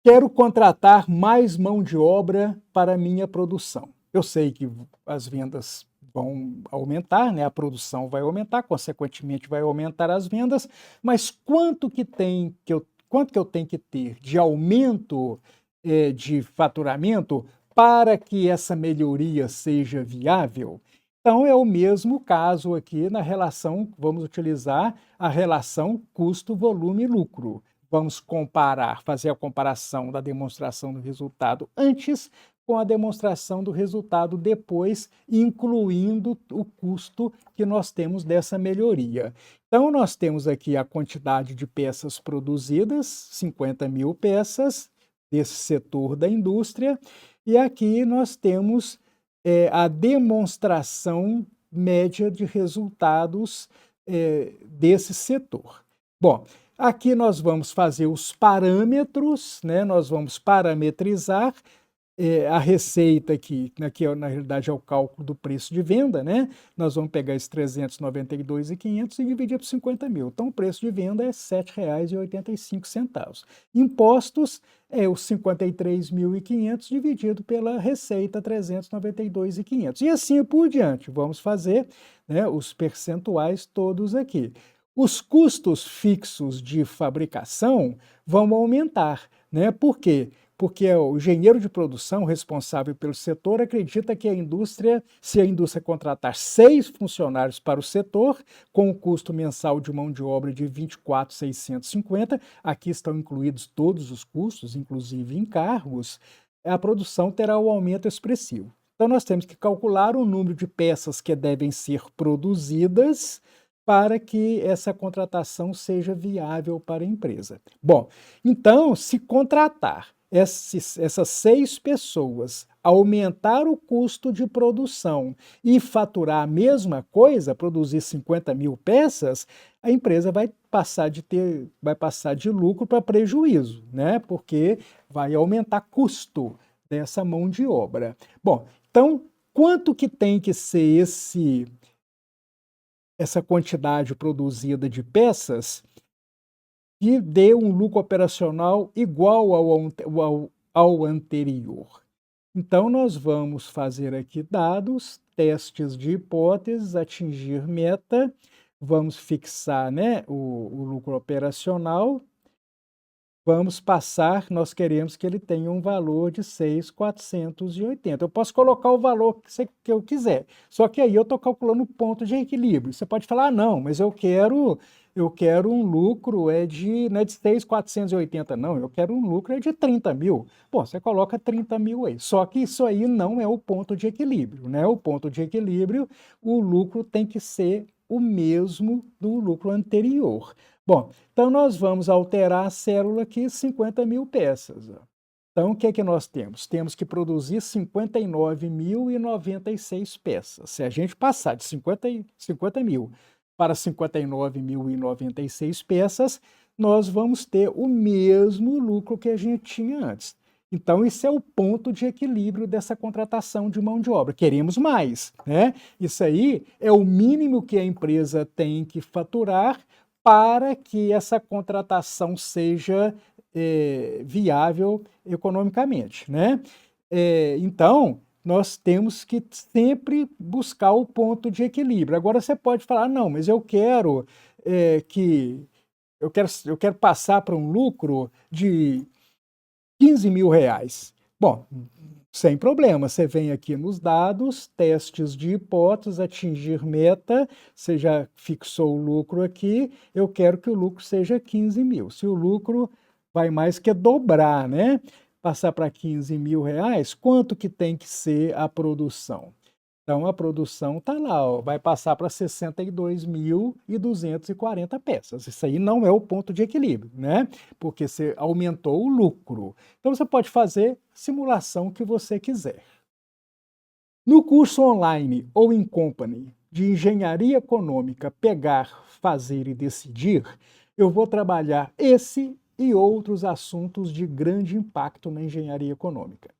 Quero contratar mais mão de obra para minha produção. Eu sei que as vendas vão aumentar, né? A produção vai aumentar, consequentemente vai aumentar as vendas, mas quanto que eu tenho que ter de aumento de faturamento para que essa melhoria seja viável? Então, é o mesmo caso aqui na relação, vamos utilizar a relação custo, volume e lucro. Vamos fazer a comparação da demonstração do resultado antes com a demonstração do resultado depois, incluindo o custo que nós temos dessa melhoria. Então, nós temos aqui a quantidade de peças produzidas, 50.000 peças, desse setor da indústria, e aqui nós temos a demonstração média de resultados desse setor. Bom, aqui nós vamos fazer os parâmetros, né? Nós vamos parametrizar a receita aqui, né, que na realidade é o cálculo do preço de venda, né? Nós vamos pegar esses 392.500 e dividir por 50.000. Então, o preço de venda é R$ 7,85. Impostos é os 53.500 dividido pela receita 392.500. E assim por diante. Vamos fazer, né, os percentuais todos aqui. Os custos fixos de fabricação vão aumentar, né? Por quê? Porque o engenheiro de produção responsável pelo setor acredita que se a indústria contratar 6 funcionários para o setor, com o custo mensal de mão de obra de R$ 24.650, aqui estão incluídos todos os custos, inclusive encargos, a produção terá um aumento expressivo. Então, nós temos que calcular o número de peças que devem ser produzidas para que essa contratação seja viável para a empresa. Bom, então, se contratar essas 6 pessoas, aumentar o custo de produção e faturar a mesma coisa, produzir 50.000 peças, a empresa vai passar de lucro para prejuízo, né? Porque vai aumentar custo dessa mão de obra. Bom, então, quanto que tem que ser essa quantidade produzida de peças que dê um lucro operacional igual ao anterior? Então, nós vamos fazer aqui dados, testes de hipóteses, atingir meta, vamos fixar, né, o lucro operacional, vamos passar, nós queremos que ele tenha um valor de 6.480. Eu posso colocar o valor que eu quiser, só que aí eu estou calculando o ponto de equilíbrio. Você pode falar, ah, não, mas eu quero um lucro não é de 6.480, não, eu quero um lucro de 30.000. Pô, você coloca 30.000 aí. Só que isso aí não é o ponto de equilíbrio, né? O ponto de equilíbrio, o lucro tem que ser o mesmo do lucro anterior. Bom, então nós vamos alterar a célula aqui 50.000 peças. Então, o que é que nós temos? Temos que produzir 59.096 peças. Se a gente passar de 50.000 para 59.096 peças, nós vamos ter o mesmo lucro que a gente tinha antes. Então, isso é o ponto de equilíbrio dessa contratação de mão de obra. Queremos mais, né? Isso aí é o mínimo que a empresa tem que faturar para que essa contratação seja viável economicamente, né? Então, nós temos que sempre buscar o ponto de equilíbrio. Agora, você pode falar, não, mas eu quero passar para um lucro de R$ 15.000. Bom, sem problema, você vem aqui nos dados, testes de hipóteses, atingir meta, você já fixou o lucro aqui, eu quero que o lucro seja 15.000. Se o lucro vai mais que dobrar, né? Passar para R$ 15.000, quanto que tem que ser a produção? Então, a produção está lá, ó, vai passar para 62.240 peças. Isso aí não é o ponto de equilíbrio, né? Porque você aumentou o lucro. Então, você pode fazer simulação que você quiser. No curso online ou em company de engenharia econômica Pegar, Fazer e Decidir, eu vou trabalhar esse e outros assuntos de grande impacto na engenharia econômica.